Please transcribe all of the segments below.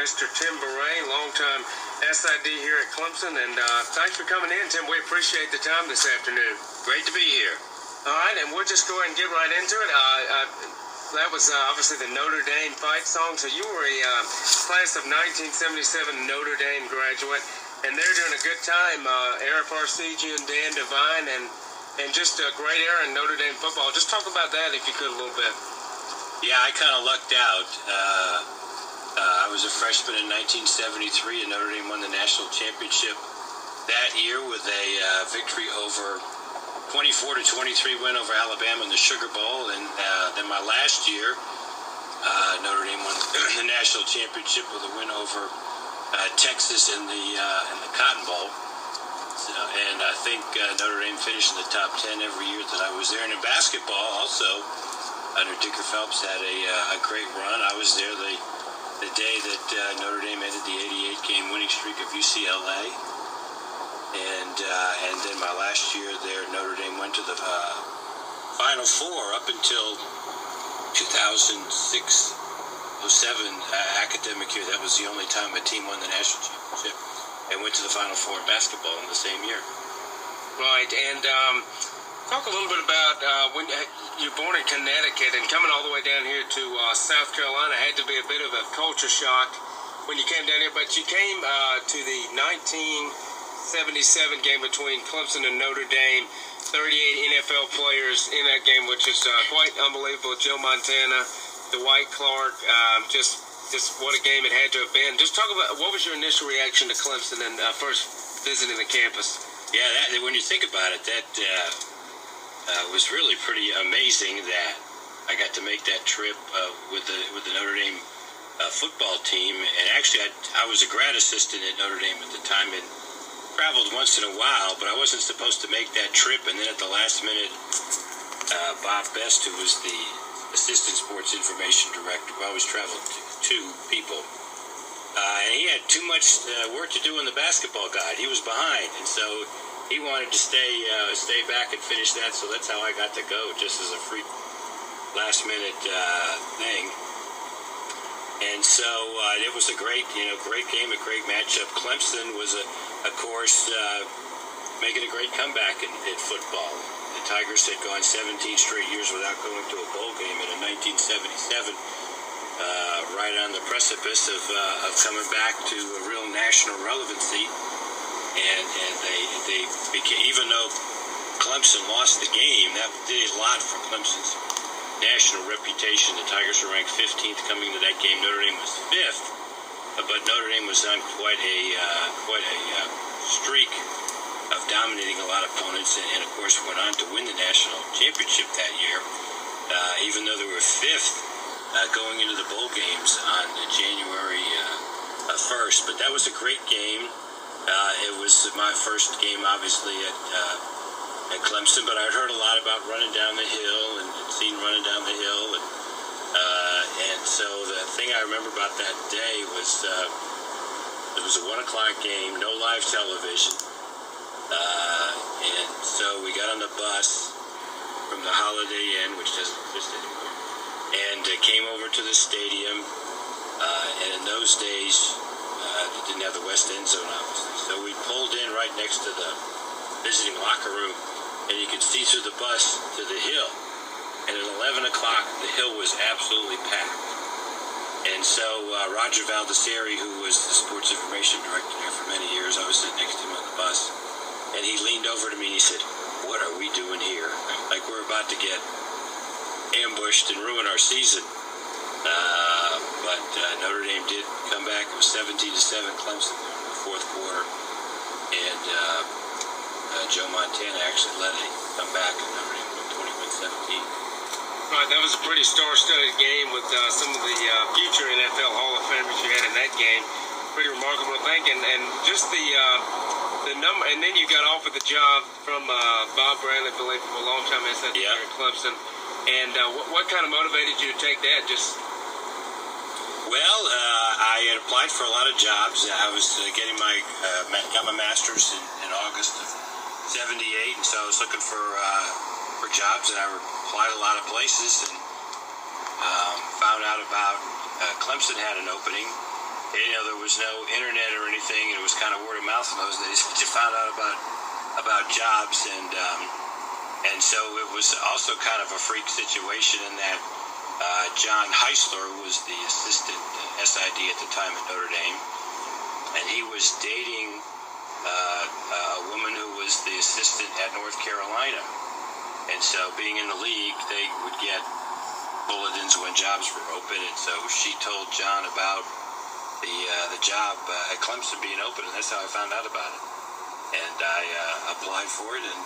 Mr. Tim Bourret, longtime SID here at Clemson, and thanks for coming in, Tim. We appreciate the time this afternoon. Great to be here. All right, and we'll just go ahead and get right into it. That was obviously the Notre Dame fight song. So you were a class of 1977 Notre Dame graduate, and they're doing a good time. Eric Arcegi and Dan Devine, and just a great era in Notre Dame football. Just talk about that if you could a little bit. Yeah, I kind of lucked out. I was a freshman in 1973, and Notre Dame won the national championship that year with a victory over 24-23 win over Alabama in the Sugar Bowl. And then my last year, Notre Dame won the national championship with a win over Texas in the Cotton Bowl. So, and I think Notre Dame finished in the top 10 every year that I was there. And in basketball, also, under Dicker Phelps had a great run. I was there the day that Notre Dame ended the 88-game winning streak of UCLA. And then my last year there, Notre Dame went to the Final Four up until 2006-07 academic year. That was the only time a team won the national championship and went to the Final Four in basketball in the same year. Right, and talk a little bit about when you're born in Connecticut and coming all the way down here to South Carolina. Had to be a bit of a culture shock when you came down here, but you came to the 1977 game between Clemson and Notre Dame. 38 NFL players in that game, which is quite unbelievable. Joe Montana, Dwight Clark, just what a game it had to have been. Just talk about what was your initial reaction to Clemson and first visiting the campus? Yeah, when you think about it, that was really pretty amazing that I got to make that trip with the Notre Dame football team. And actually, I was a grad assistant at Notre Dame at the time and traveled once in a while, but I wasn't supposed to make that trip. And then at the last minute, Bob Best, who was the assistant sports information director, who always traveled two people, and he had too much work to do on the basketball guide. He was behind, and so he wanted to stay back and finish that. So that's how I got to go, just as a free last minute thing. And so it was a great game, a great matchup. Clemson was, of course, making a great comeback in football. The Tigers had gone 17 straight years without going to a bowl game, and in 1977, right on the precipice of coming back to a real national relevancy. And they became, even though Clemson lost the game, that did a lot for Clemson's national reputation. The Tigers were ranked 15th coming to that game. Notre Dame was 5th, but Notre Dame was on quite a streak of dominating a lot of opponents, and of course went on to win the national championship that year. Even though they were 5th going into the bowl games on January 1st, but that was a great game. It was my first game, obviously, at Clemson, but I'd heard a lot about running down the hill and seen running down the hill, and so the thing I remember about that day was it was a 1 o'clock game, no live television, and so we got on the bus from the Holiday Inn, which doesn't exist anymore, and came over to the stadium, and in those days they didn't have the West End zone, obviously, so we pulled in right next to the visiting locker room, and you could see through the bus to the hill. And at 11 o'clock, the hill was absolutely packed. And so Roger Valdesari, who was the sports information director there for many years, I was sitting next to him on the bus, and he leaned over to me and he said, "What are we doing here? Like we're about to get ambushed and ruin our season." But Notre Dame did come back. It was 17-7 Clemson in the fourth quarter. And Joe Montana actually led a comeback, and Notre Dame won 21-17. Right, that was a pretty star-studded game with some of the future NFL Hall of Famers you had in that game. Pretty remarkable, I think, and just the number. And then you got offered the job from Bob Bradley, I believe, for a long time at Clemson. And what kind of motivated you to take that? Well, I had applied for a lot of jobs. I was getting got my master's in August of '78, and so I was looking for jobs, and I applied a lot of places, and found out about Clemson had an opening, there was no internet or anything, and it was kind of word of mouth in those days. You found out about jobs, and so it was also kind of a freak situation in that John Heisler, who was the assistant SID at the time at Notre Dame, and he was dating a woman who was the assistant at North Carolina. And so being in the league, they would get bulletins when jobs were open, and so she told John about the job at Clemson being open, and that's how I found out about it. And I applied for it and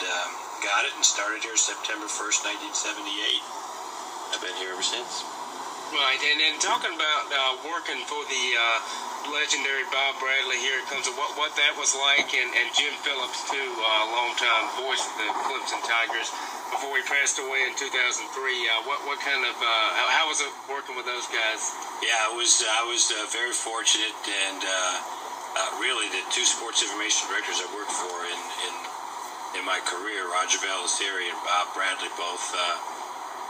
got it and started here September 1st, 1978. I've been here ever since. Right, and talking about working for the legendary Bob Bradley here, it comes to what that was like, and Jim Phillips, too, longtime voice of the Clemson Tigers, before he passed away in 2003. What kind of how was it working with those guys? Yeah, I was very fortunate, and really the two sports information directors I worked for in my career, Roger Baldessari and Bob Bradley, both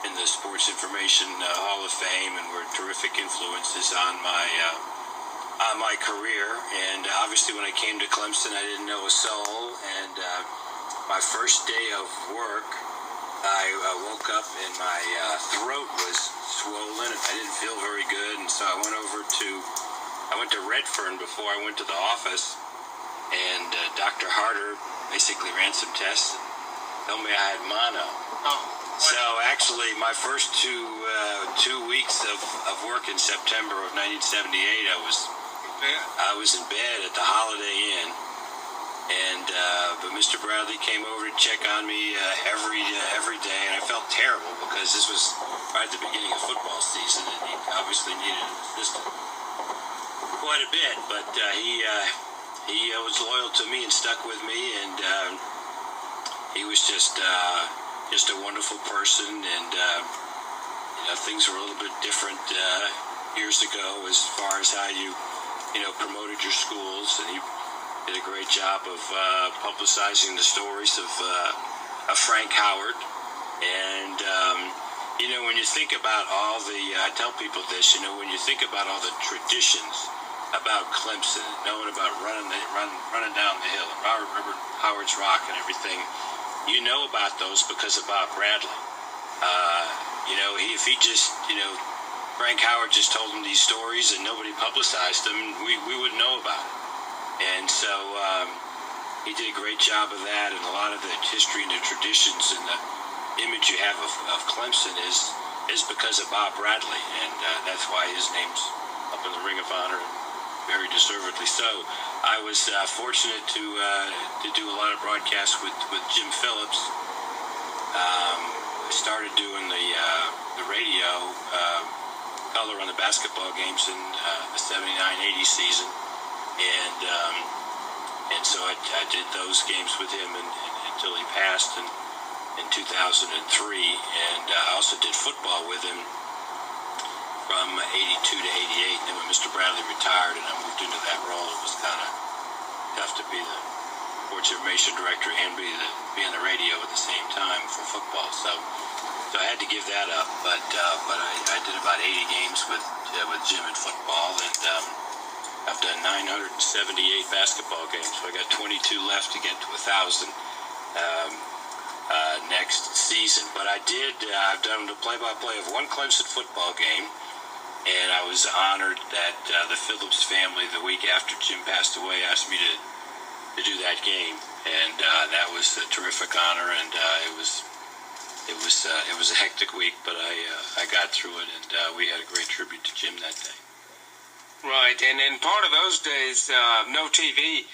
in the Sports Information Hall of Fame, and were terrific influences on my career. And obviously, when I came to Clemson, I didn't know a soul. And my first day of work, I woke up and my throat was swollen, and I didn't feel very good. And so I went to Redfern before I went to the office, and Dr. Harder basically ran some tests and told me I had mono. Oh. So actually, my first 2 weeks of work in September of 1978, I was in bed at the Holiday Inn, and but Mr. Bradley came over to check on me every day, and I felt terrible because this was right at the beginning of football season, and he obviously needed an assistant quite a bit. But he was loyal to me and stuck with me, and he was just a wonderful person, and things were a little bit different years ago as far as how you promoted your schools, and he did a great job of publicizing the stories of Frank Howard. And when you think about all I tell people this, when you think about all the traditions about Clemson, knowing about running down the hill, and Robert Howard's Rock and everything, you know about those because of Bob Bradley. If he just, Frank Howard just told him these stories and nobody publicized them, we wouldn't know about it. And so he did a great job of that, and a lot of the history and the traditions and the image you have of Clemson is because of Bob Bradley, and that's why his name's up in the Ring of Honor, very deservedly so. I was fortunate to do a lot of broadcasts with Jim Phillips. I started doing the radio color on the basketball games in the 79-80 season, and so I did those games with him until he passed in 2003, and I also did football with him from 82 to 88. Then when Mr. Bradley retired and I moved into that role, it was kind of tough to be the sports information director and be on the radio at the same time for football. So I had to give that up. But I did about 80 games with Jim in football, and I've done 978 basketball games. So I got 22 left to get to 1,000 next season. But I've done the play-by-play of one Clemson football game. And I was honored that the Phillips family, the week after Jim passed away, asked me to do that game, and that was a terrific honor. And it was a hectic week, but I got through it, and we had a great tribute to Jim that day. Right, and part of those days, no TV.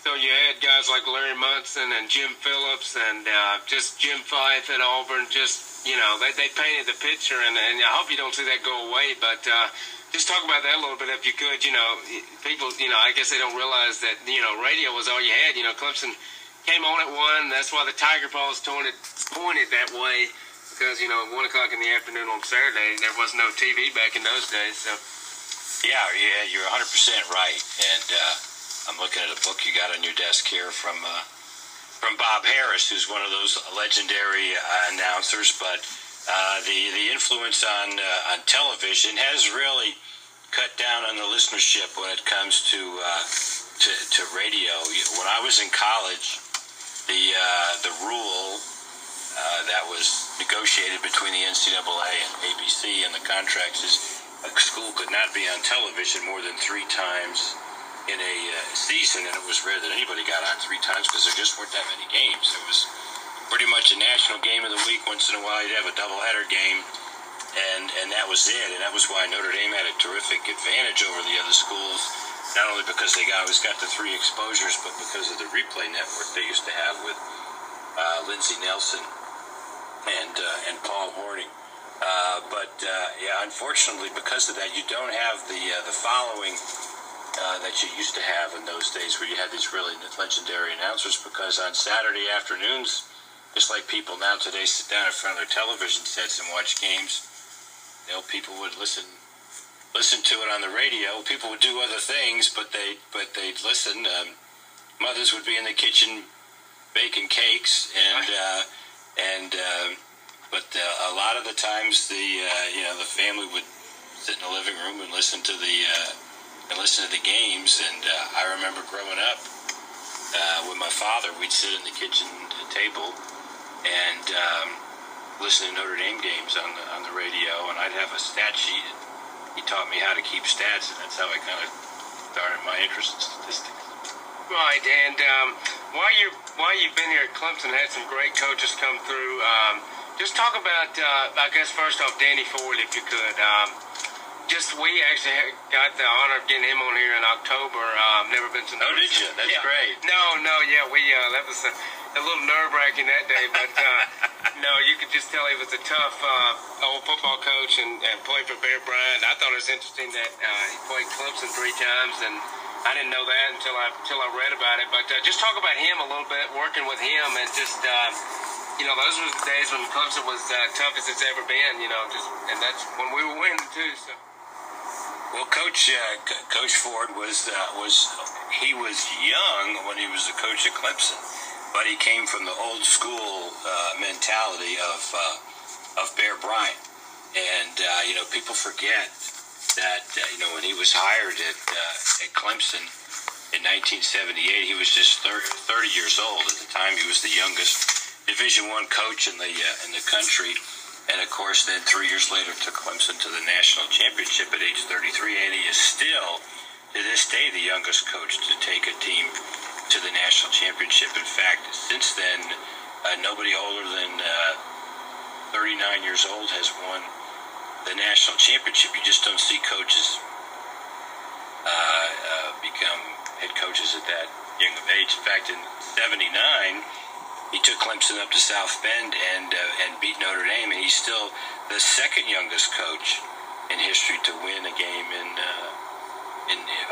So you had guys like Larry Munson and Jim Phillips and just Jim Fife at Auburn. Just, they painted the picture, and I hope you don't see that go away. But just talk about that a little bit if you could. People, I guess they don't realize that, radio was all you had. Clemson came on at 1. That's why the Tiger Paw is pointed that way, because, 1 o'clock in the afternoon on Saturday, there was no TV back in those days. So. Yeah, you're 100% right. And I'm looking at a book you got on your desk here from Bob Harris, who's one of those legendary announcers. But the influence on television has really cut down on the listenership when it comes to radio. When I was in college, the rule that was negotiated between the NCAA and ABC and the contracts is a school could not be on television more than 3 times in a season, and it was rare that anybody got on 3 times because there just weren't that many games. It was pretty much a national game of the week. Once in a while, you'd have a doubleheader game, and that was it. And that was why Notre Dame had a terrific advantage over the other schools, not only because they always got the 3 exposures, but because of the replay network they used to have with Lindsey Nelson and Paul Hornung. Yeah, unfortunately, because of that, you don't have the following that you used to have in those days, where you had these really legendary announcers. Because on Saturday afternoons, just like people now today sit down in front of their television sets and watch games, people would listen to it on the radio. People would do other things, but they'd listen. Mothers would be in the kitchen baking cakes, but a lot of the times the family would sit in the living room and listen to the games. And I remember growing up with my father, we'd sit in the kitchen table and listen to Notre Dame games on the radio, and I'd have a stat sheet. He taught me how to keep stats, and that's how I kind of started my interest in statistics. Right, and while you've been here at Clemson, had some great coaches come through. Just talk about, I guess, first off, Danny Ford, if you could. We actually got the honor of getting him on here in October. Never been to. Oh, did you? That's great. No, yeah, that was a little nerve-wracking that day, but no, you could just tell he was a tough old football coach and played for Bear Bryant. I thought it was interesting that he played Clemson 3 times, and I didn't know that until I read about it. But just talk about him a little bit, working with him, and just those were the days when Clemson was tough as it's ever been. And that's when we were winning too. So. Well, Coach Ford was young when he was the coach at Clemson, but he came from the old school mentality of Bear Bryant, and people forget that when he was hired at Clemson in 1978, he was just 30 years old at the time. He was the youngest Division I coach in the country. And, of course, then 3 years later took Clemson to the national championship at age 33. And he is still, to this day, the youngest coach to take a team to the national championship. In fact, since then, nobody older than 39 years old has won the national championship. You just don't see coaches become head coaches at that young of age. In fact, in 79... he took Clemson up to South Bend and beat Notre Dame, and he's still the second youngest coach in history to win a game in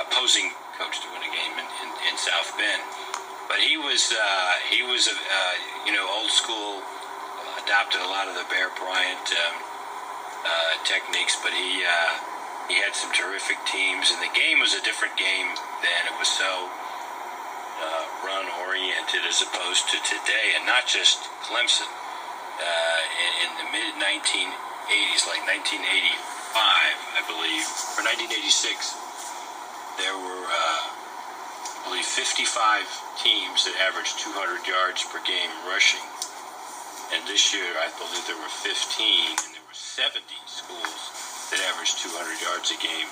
opposing coach to win a game in South Bend. But he was old school, adopted a lot of the Bear Bryant techniques, but he had some terrific teams, and the game was a different game then. It was so run-oriented as opposed to today, and not just Clemson. In the mid-1980s, like 1985, I believe, or 1986, there were, I believe, 55 teams that averaged 200 yards per game rushing. And this year, I believe there were 15, and there were 70 schools that averaged 200 yards a game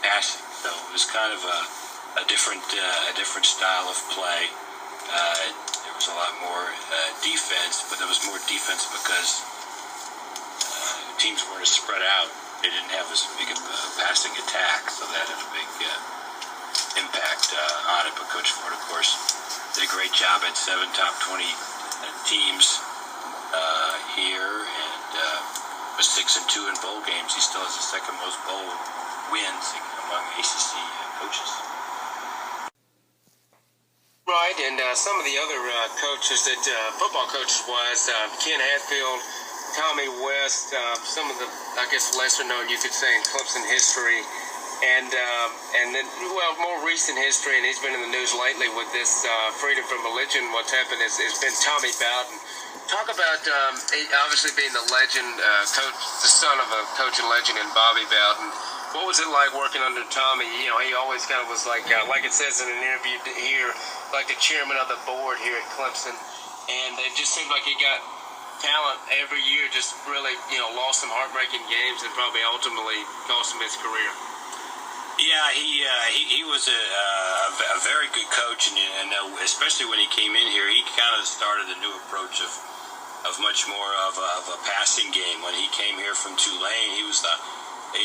passing. So it was kind of a different style of play. There was a lot more defense, but there was more defense because teams weren't as spread out. They didn't have as big a passing attack, so that had a big impact on it. But Coach Ford, of course, did a great job at 7 top 20 teams here, and was 6-2 in bowl games. He still has the second most bowl wins among ACC coaches. Right, and some of the other coaches that football coaches was Ken Hatfield, Tommy West, some of the, I guess, lesser known, you could say, in Clemson history, and then, well, more recent history, and he's been in the news lately with this freedom from religion. What's happened has been Tommy Bowden. Talk about obviously being the legend coach, the son of a coach and legend in Bobby Bowden. What was it like working under Tommy? You know, he always kind of was like it says in an interview here, like the chairman of the board here at Clemson. And it just seemed like he got talent every year, just really, you know, lost some heartbreaking games and probably ultimately cost him his career. Yeah, he was a very good coach, and especially when he came in here, he kind of started a new approach of much more of a passing game. When he came here from Tulane, he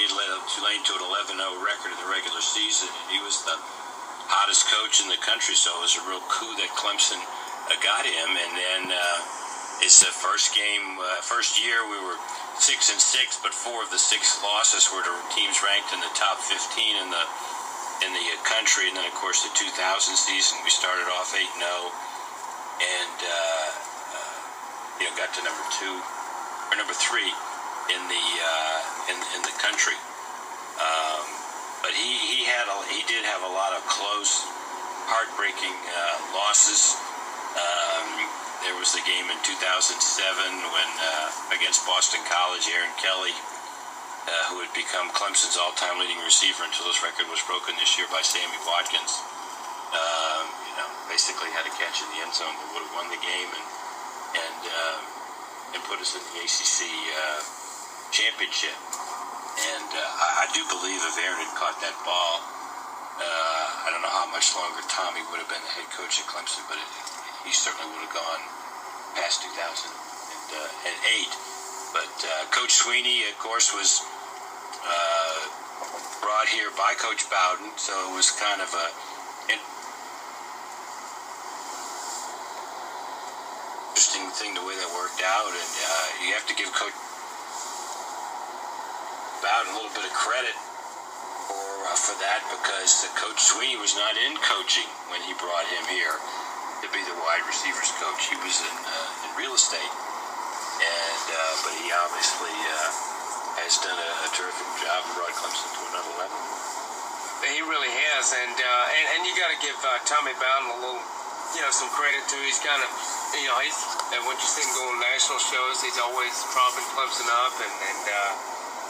had led Tulane to an 11-0 record in the regular season. He was the hottest coach in the country, so it was a real coup that Clemson got him. And then it's the first year we were 6-6, but 4 of the 6 losses were to teams ranked in the top 15 in the country. And then, of course, the 2000 season we started off 8-0, and got to number 3 in the country. But he did have a lot of close, heartbreaking losses. There was the game in 2007 when against Boston College, Aaron Kelly, who had become Clemson's all-time leading receiver until his record was broken this year by Sammy Watkins. Basically had a catch in the end zone that would have won the game and put us in the ACC championship. And I do believe if Aaron had caught that ball, I don't know how much longer Tommy would have been the head coach at Clemson, but he certainly would have gone past 2008. But Coach Sweeney, of course, was brought here by Coach Bowden, so it was kind of a interesting thing the way that worked out. And you have to give Coach Bowden a little bit of credit for that, because Coach Sweeney was not in coaching when he brought him here to be the wide receivers coach. He was in real estate, and but he obviously has done a terrific job and brought Clemson to another level. He really has, and you got to give Tommy Bowden a little, some credit too. He's kind of, and when you see him go on national shows, he's always propping Clemson up, and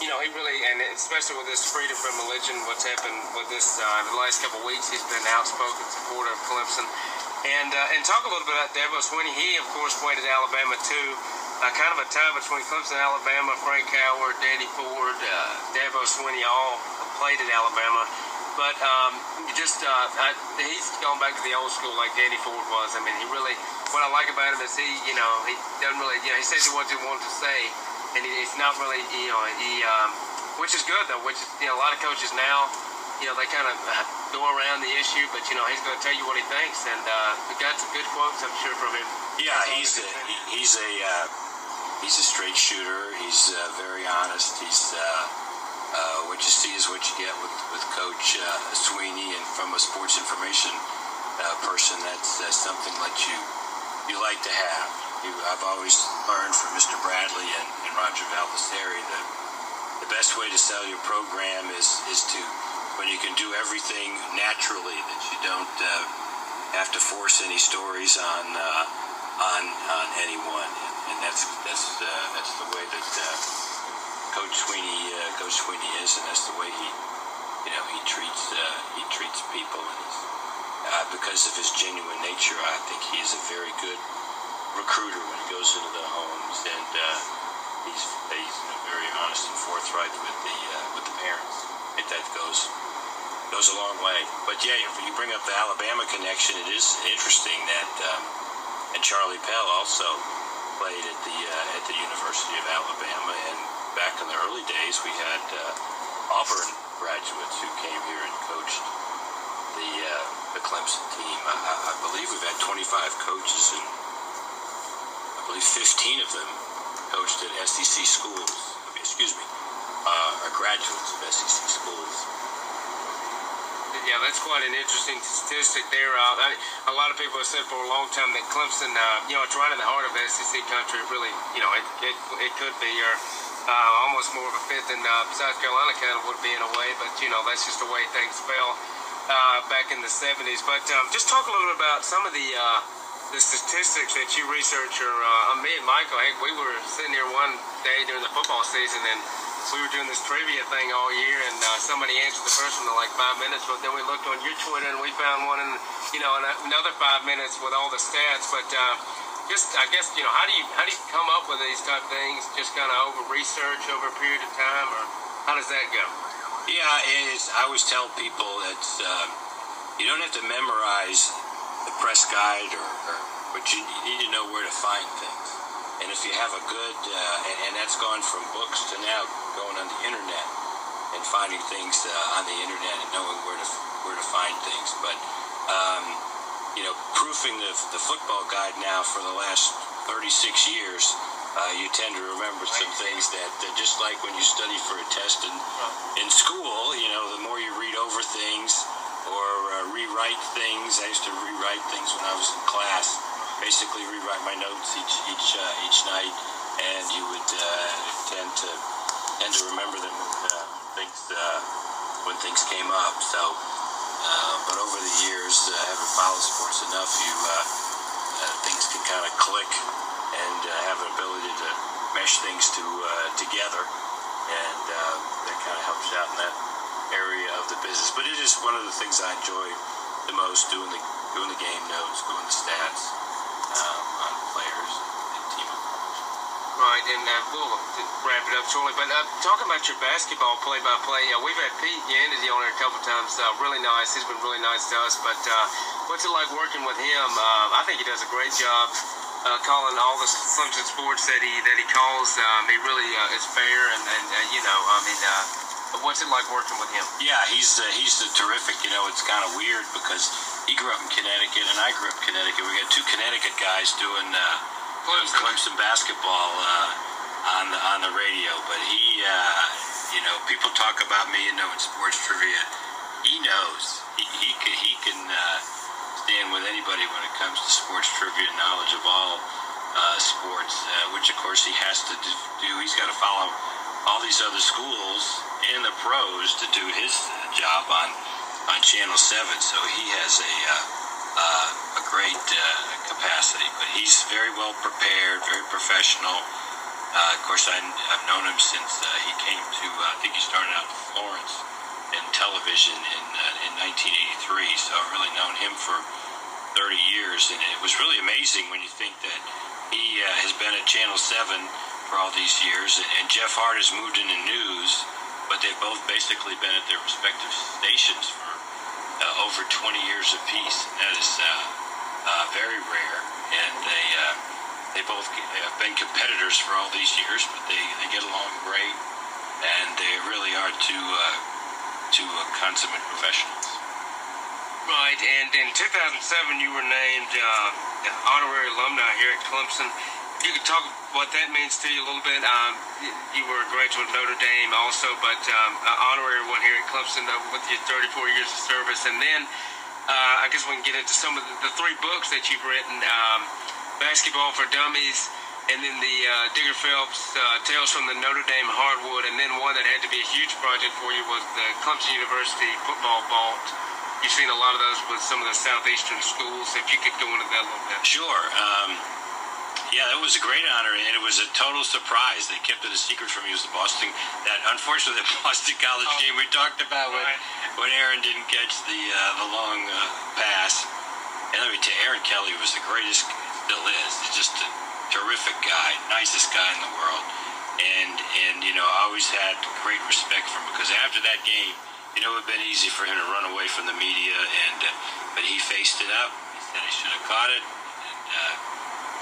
he really, and especially with this freedom from religion, what's happened with this the last couple of weeks, he's been an outspoken supporter of Clemson. And talk a little bit about Dabo Swinney. He, of course, played at Alabama, too. Kind of a tie between Clemson and Alabama. Frank Howard, Danny Ford, Dabo Swinney all played at Alabama. But he's gone back to the old school like Danny Ford was. I mean, he really, what I like about him is he doesn't really, he says what he wanted to say. And he's not really, which is good, though, which is, a lot of coaches now, they kind of go around the issue, but, he's going to tell you what he thinks. And we got some good quotes, I'm sure, from him. Yeah, he's a straight shooter. He's very honest. He's what you see is what you get with Coach Sweeney, and from a sports information person, that's something that you like to have. I've always learned from Mr. Bradley and Roger Valdistieri that the best way to sell your program is to, when you can do everything naturally, that you don't have to force any stories on anyone, and that's the way that Coach Sweeney is, and that's the way he treats people, and because of his genuine nature, I think he is a very good recruiter when he goes into the homes, and he's very honest and forthright with the parents. I think that goes a long way. But yeah, if you bring up the Alabama connection, it is interesting that and Charlie Pell also played at the University of Alabama, and back in the early days we had Auburn graduates who came here and coached the Clemson team. I believe we've had 25 coaches, and I believe 15 of them coached at SEC schools. Are graduates of SEC schools. Yeah, that's quite an interesting statistic there. A lot of people have said for a long time that Clemson, it's right in the heart of SEC country. Really, it could be, or almost more of a fifth than South Carolina kind of would be in a way. But that's just the way things fell back in the 70s. But just talk a little bit about some of the statistics that you research. Or me and Michael, we were sitting here one day during the football season, and we were doing this trivia thing all year, and somebody answered the first one in like 5 minutes, but then we looked on your Twitter and we found one in, in another 5 minutes with all the stats. But just, I guess, how do you come up with these type of things? Just kind of over research over a period of time, or how does that go? Yeah, I always tell people that you don't have to memorize the press guide, but you need to know where to find things. And if you have a good, and that's gone from books to now going on the internet and finding things on the internet and knowing where to find things. But proofing the football guide now for the last 36 years, you tend to remember some things that just like when you study for a test in school, the more you read over things or rewrite things. I used to rewrite things when I was in class. Basically rewrite my notes each night, and you would tend to remember them when things came up. So, but over the years, having followed sports enough, things can kind of click and have an ability to mesh things together, and that kind of helps you out in that area of the business. But it is one of the things I enjoy the most, doing the game notes, doing the stats on players and team approach. Right, and we'll wrap it up shortly. But talking about your basketball play-by-play, we've had Pete Yandy on here a couple times. Really nice. He's been really nice to us. But what's it like working with him? I think he does a great job calling all the Clemson sports that he calls. He really is fair, and what's it like working with him? Yeah, he's terrific. It's kind of weird because he grew up in Connecticut and I grew up in Connecticut. We got two Connecticut guys doing Clemson basketball on the radio. But he, people talk about me in sports trivia. He knows he can stand with anybody when it comes to sports trivia knowledge of all sports, which of course he has to do. He's got to follow all these other schools and the pros to do his job on Channel 7, so he has a great capacity, but he's very well prepared, very professional. Of course, I've known him since he came to, I think he started out in Florence in television in 1983, so I've really known him for 30 years, and it was really amazing when you think that he has been at Channel 7 for all these years, and Jeff Hart has moved into news, but they've both basically been at their respective stations for over 20 years apiece, and that is very rare. And they both have been competitors for all these years, but they get along great, and they really are two consummate professionals. Right, and in 2007 you were named honorary alumni here at Clemson. If you could talk what that means to you a little bit. You were a graduate of Notre Dame also, but honorary one here at Clemson with your 34 years of service. And then I guess we can get into some of the three books that you've written, Basketball for Dummies, and then the Digger Phelps Tales from the Notre Dame Hardwood, and then one that had to be a huge project for you was the Clemson University Football Vault. You've seen a lot of those with some of the southeastern schools. If you could go into that a little bit. Sure. Yeah, that was a great honor, and it was a total surprise. They kept it a secret from me. It was unfortunately, the Boston College game we talked about when Aaron didn't catch the long pass. And let me tell you, Aaron Kelly was the greatest, still is. He's just a terrific guy, nicest guy in the world. And I always had great respect for him, because after that game, it would have been easy for him to run away from the media, but he faced it up. He said he should have caught it, and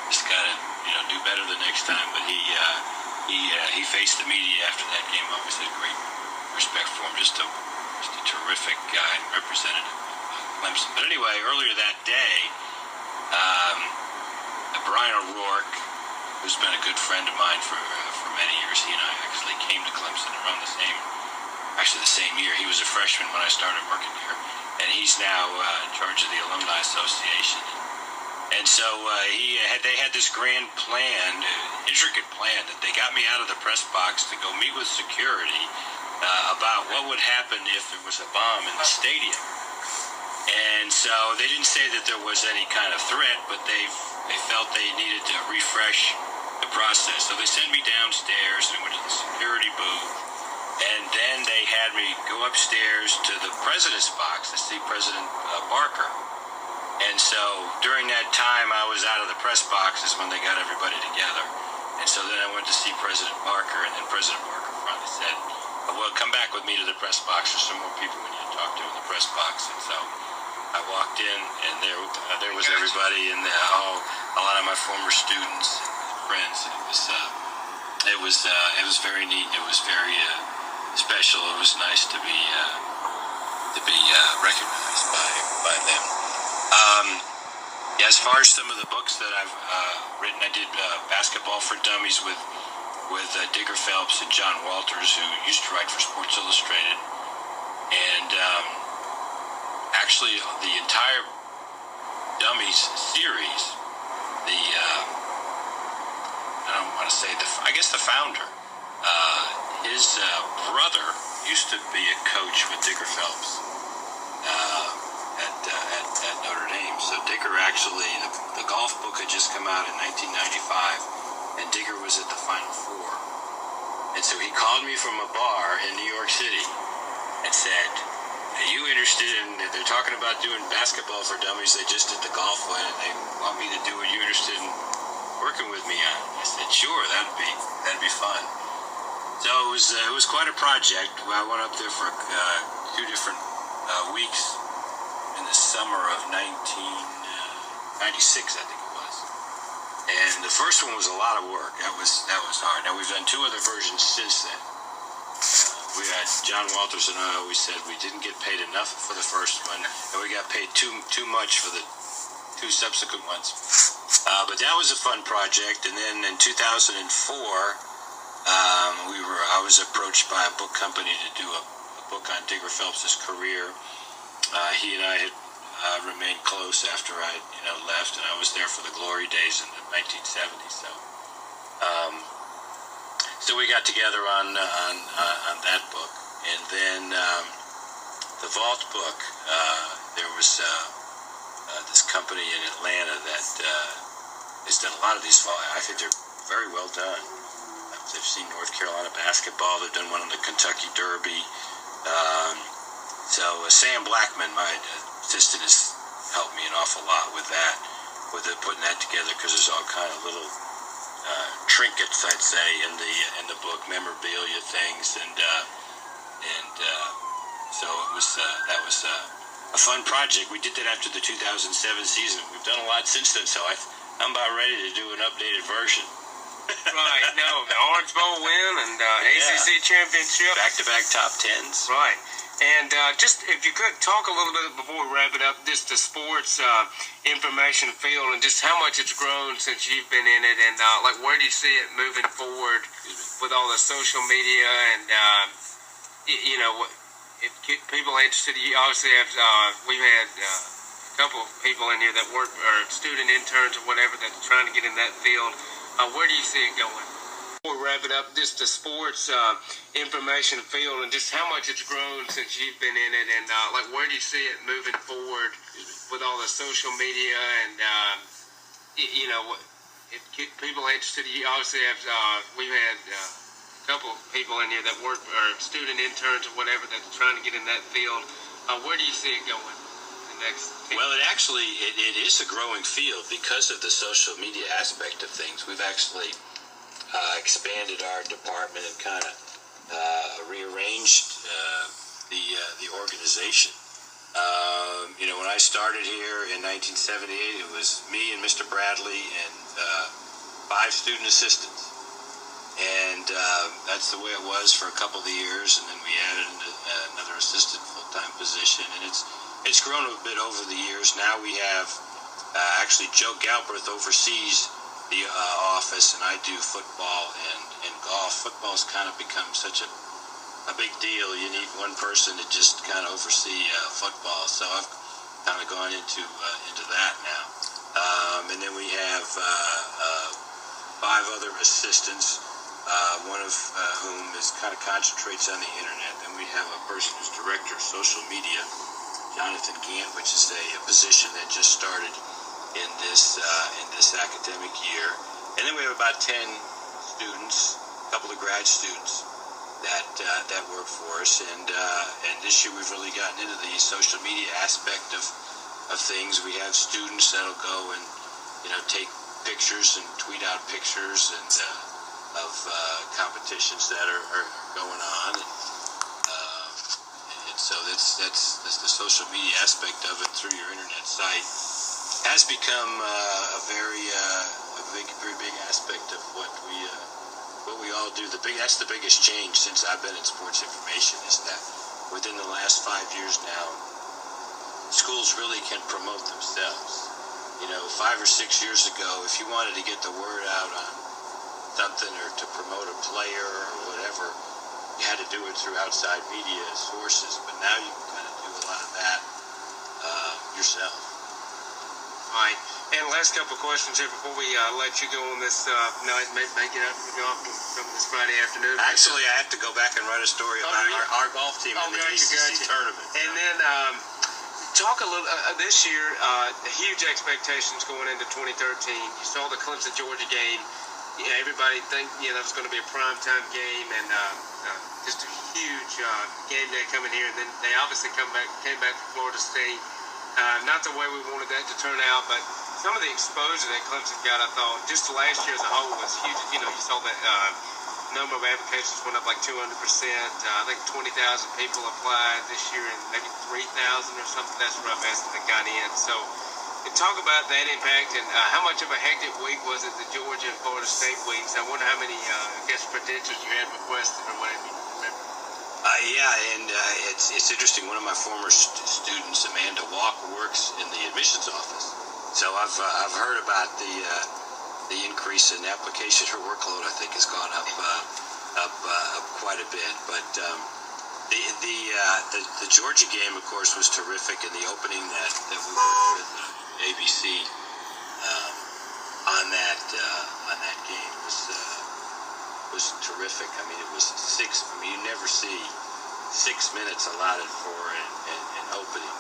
just got to do better the next time. But he faced the media after that game. I always had great respect for him. Just a terrific guy, representative of Clemson. But anyway, earlier that day, Brian O'Rourke, who's been a good friend of mine for many years, he and I actually came to Clemson around the same year. He was a freshman when I started working here, and he's now in charge of the Alumni Association. And so they had this grand plan, intricate plan, that they got me out of the press box to go meet with security about what would happen if there was a bomb in the stadium. And so they didn't say that there was any kind of threat, but they felt they needed to refresh the process. So they sent me downstairs and went to the security booth. And then they had me go upstairs to the president's box to see President Barker. And so during that time I was out of the press boxes when they got everybody together. And so then I went to see President Barker, and then President Barker finally said, well, come back with me to the press box. There's some more people we need to talk to in the press box. And so I walked in, and there was everybody, and a lot of my former students and friends. It was very neat. It was very special. It was nice to be recognized by them. As far as some of the books that I've written, I did Basketball for Dummies with Digger Phelps and John Walters, who used to write for Sports Illustrated. And actually, the entire Dummies series, I don't want to say I guess the founder, his brother used to be a coach with Digger Phelps at Notre Dame. So Digger actually, the golf book had just come out in 1995, and Digger was at the Final Four. And so he called me from a bar in New York City and said, are you interested in, they're talking about doing Basketball for Dummies, they just did the golf one, and they want me to do, are you interested in working with me on it? I said, sure, that'd be fun. So it was quite a project. I went up there for 2 different weeks in the summer of 1996, I think it was. And the first one was a lot of work. That was hard. Now we've done 2 other versions since then. We had John Walters and I always said we didn't get paid enough for the first one, and we got paid too much for the 2 subsequent ones. But that was a fun project. And then in 2004, I was approached by a book company to do a book on Digger Phelps' career. He and I had remained close after I left, and I was there for the glory days in the 1970s. So we got together on that book, and then the Vault book. There was this company in Atlanta that has done a lot of these. I think they're very well done. They've seen North Carolina basketball. They've done one on the Kentucky Derby. So Sam Blackman, my assistant, has helped me an awful lot with that, putting that together, because there's all kind of little trinkets, I'd say, in the book, memorabilia things, and so that was a fun project. We did that after the 2007 season. We've done a lot since then, so I'm about ready to do an updated version. Right, no, the Orange Bowl win and ACC championship. Back-to-back top 10s. Right. And just, if you could, talk a little bit before we wrap it up, just the sports information field and just how much it's grown since you've been in it, and where do you see it moving forward with all the social media and, if people are interested, you obviously have, we've had a couple of people in here that work, or student interns or whatever, that's trying to get in that field. Where do you see it going? Before we wrap it up, just the sports information field and just how much it's grown since you've been in it, and where do you see it moving forward with all the social media and, if people are interested, you obviously have, we've had a couple of people in here that work, or student interns or whatever, that's trying to get in that field. Where do you see it going? Well, it is a growing field because of the social media aspect of things. We've actually expanded our department and kind of rearranged the organization. When I started here in 1978, it was me and Mr. Bradley and 5 student assistants. And that's the way it was for a couple of years, and then we added another assistant full-time position, and it's grown a bit over the years. Now we have actually Joe Galbraith oversees the office, and I do football and golf. Football's kind of become such a big deal. You need one person to just kind of oversee football, so I've kind of gone into that now. And then we have 5 other assistants, one of whom kind of concentrates on the internet. Then we have a person who's director of social media, Jonathan Gant, which is a position that just started in this academic year. And then we have about 10 students, a couple of grad students, that work for us. And this year we've really gotten into the social media aspect of things. We have students that'll go and take pictures and tweet out pictures and of competitions that are going on. And so that's the social media aspect of it through your internet site has become a very big aspect of what we all do. That's the biggest change since I've been in sports information is that within the last 5 years now, schools really can promote themselves. 5 or 6 years ago, if you wanted to get the word out on something or to promote a player or whatever, you had to do it through outside media sources. But now you can kind of do a lot of that yourself. All right. And last couple of questions here before we let you go on this night, make it out for golf this Friday afternoon. Actually, I have to go back and write a story about our golf team in the ACC tournament. And then talk a little. This year, huge expectations going into 2013. You saw the Clemson-Georgia game. Everybody think that was going to be a primetime game, and just a huge game day coming here. And then they obviously came back from Florida State. Not the way we wanted that to turn out, but some of the exposure that Clemson got, I thought, just last year as a whole was huge. You saw that number of applications went up like 200%. I think 20,000 people applied this year, and maybe 3,000 or something. That's a rough estimate that got in. So, talk about that impact and how much of a hectic week was it, the Georgia and Florida State weeks? I wonder how many, credentials you had requested or whatever you remember. It's interesting. One of my former students, Amanda Walk, works in the admissions office. So I've heard about the increase in application. Her workload, I think, has gone up quite a bit. But the Georgia game, of course, was terrific, and the opening that we worked with ABC on that game was terrific. I mean, it was you never see 6 minutes allotted for an opening.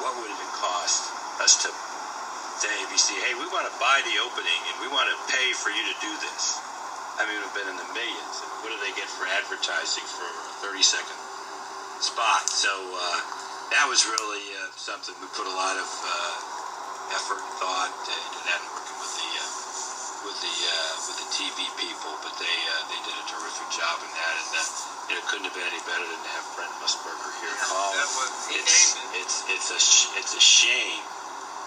What would it cost us to ABC, hey, we want to buy the opening and we want to pay for you to do this? I mean, it would have been in the millions. And what do they get for advertising for a 30-second spot? So that was really something we put a lot of effort and thought into that, working with the TV people, but they did a terrific job in that, and it couldn't have been any better than to have Brent Musburger here call. It's a shame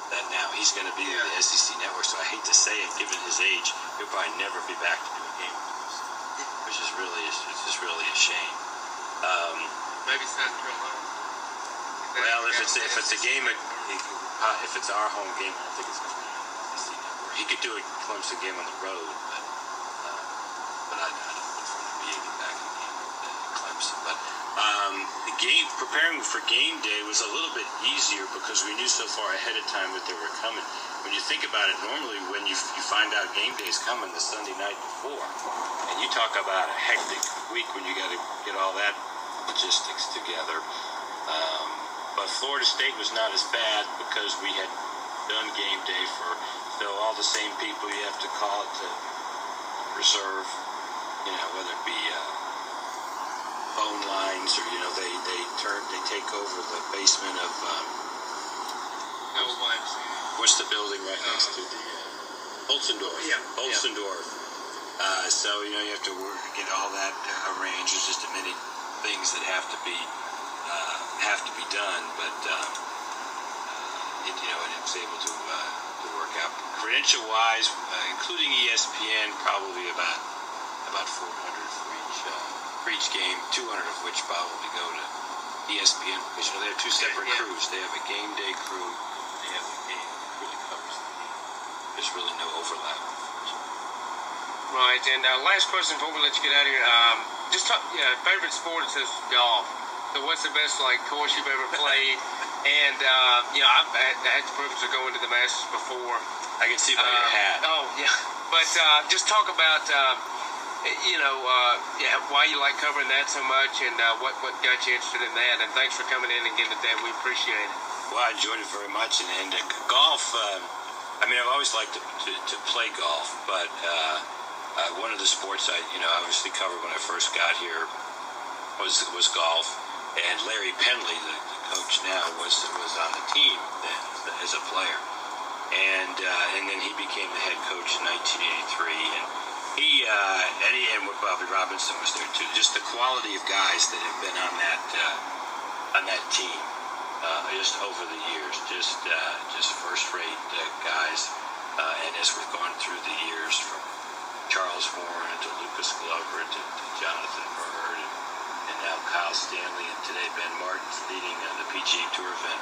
that now he's going to be in the SEC network. So I hate to say it, given his age, he'll probably never be back to do a game with us, which is really a shame. Maybe South Carolina. Well, if it's a game, if it's our home game, I don't think it's going to be on the SEC network. He could do a Clemson game on the road, but I don't look for him to be back in the game with Clemson. But preparing for game day was a little bit easier because we knew so far ahead of time that they were coming. When you think about it, normally when you find out game day is coming the Sunday night before, and you talk about a hectic week when you got to get all that logistics together. But Florida State was not as bad because we had done game day so all the same people you have to call it to reserve, whether it be phone lines or they take over the basement of what's the building right next to the Holzendorf. Holzendorf. So you have to get all that arranged. There's just many things that have to be done, but it was able to work out. Credential-wise, including ESPN, probably about 400 for each game, 200 of which probably go to ESPN because they have two separate crews. They have a game day crew. They have a game that really covers the game. There's really no overlap. Right, and last question before we let you get out of here. Just talk, favorite sport is golf. So what's the best course you've ever played? And I've had the privilege of going to the Masters before. I can see by your hat. Oh yeah, but just talk about why you like covering that so much, and what got you interested in that. And thanks for coming in and getting it that. We appreciate it. Well, I enjoyed it very much, and golf. I've always liked to play golf, but one of the sports I obviously covered when I first got here was golf, and Larry Penley, the coach now, was on the team then as a player, and then he became the head coach in 1983, and he and Bobby Robinson was there too. Just the quality of guys that have been on that team, just over the years, just first-rate guys, and as we've gone through the years, from Charles Warren to Lucas Glover to Jonathan Bird, and now Kyle Stanley, and today Ben Martin's leading the PGA Tour event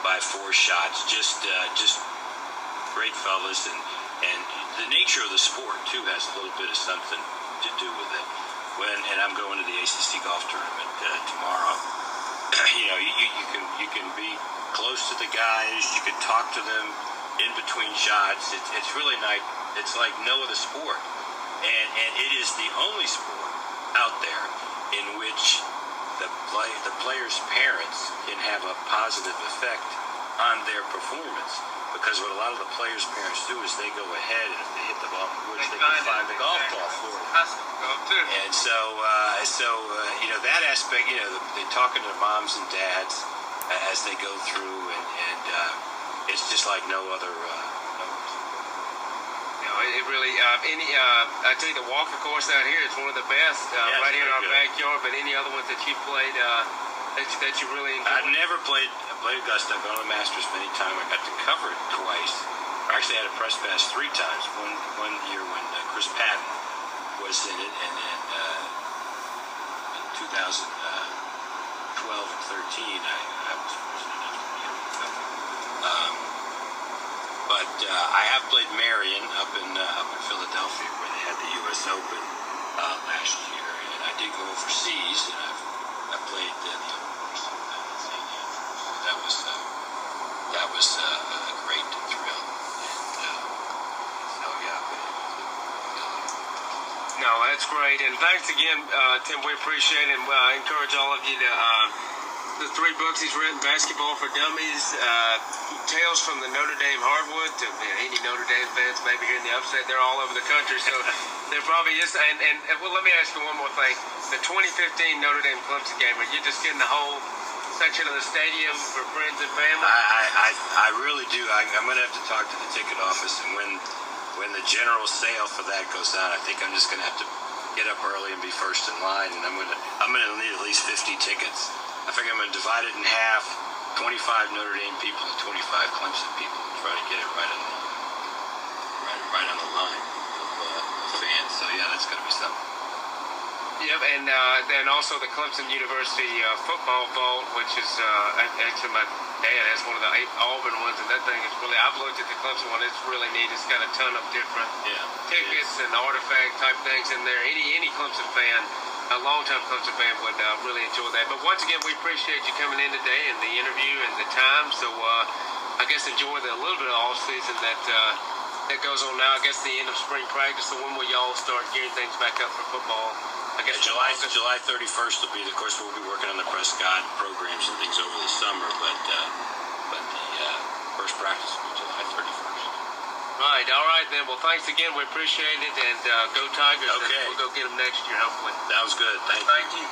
by 4 shots. Just great fellas, and the nature of the sport too has a little bit of something to do with it. And I'm going to the ACC golf tournament tomorrow. You can be close to the guys. You can talk to them in between shots. It's really nice. It's like no other sport, and it is the only sport out there in which the players' parents can have a positive effect on their performance. Because what a lot of the players' parents do is they go ahead, and if they hit the ball in the woods, they can find the golf ball for them. And so that aspect, they're talking to moms and dads as they go through, and it's just like no other. It really, I tell you, the Walker course out here is one of the best right here in our backyard. But any other ones that you played that you really enjoyed? I've never played Augusta. I've gone to the Masters many times. I got to cover it twice. I actually had a press pass 3 times. One year when Chris Patton was in it, and then in 2012 and 13, I was fortunate enough to be able to cover it. But I have played Marion up in Philadelphia, where they had the U.S. Open last year, and I did go overseas, and I played the Open course in St. Andrews. That was a great thrill, and so yeah. No, that's great, and thanks again, Tim. We appreciate it, and I encourage all of you to the 3 books he's written: Basketball for Dummies, Tales from the Notre Dame Hardwood, to any Notre Dame fans maybe here in the upstate. They're all over the country, so there probably is. And well, let me ask you one more thing: the 2015 Notre Dame Clemson game, are you just getting the whole section of the stadium for friends and family? I really do. I'm going to have to talk to the ticket office, and when the general sale for that goes out, I think I'm just going to have to get up early and be first in line, and I'm going to need at least 50 tickets. I think I'm going to divide it in half: 25 Notre Dame people and 25 Clemson people, and try to get it right on the line of fans. So yeah, that's going to be something. Yep, and then also the Clemson University football vault, which is actually my dad has one of the Auburn ones, and that thing is really, I've looked at the Clemson one, it's really neat. It's got a ton of different tickets and artifact type things in there. Any Clemson fan, a long-time Clemson fan, would really enjoy that. But once again, we appreciate you coming in today and the interview and the time. So I guess enjoy a little bit of off season that goes on now. I guess the end of spring practice. So when will y'all start gearing things back up for football? I guess July 31st will be. Of course, we'll be working on the Prescott programs and things over the summer, but the first practice will be July 31st. Right. All right then. Well, thanks again. We appreciate it, and go Tigers. Okay. And we'll go get them next year, hopefully. Sounds good. Thank you.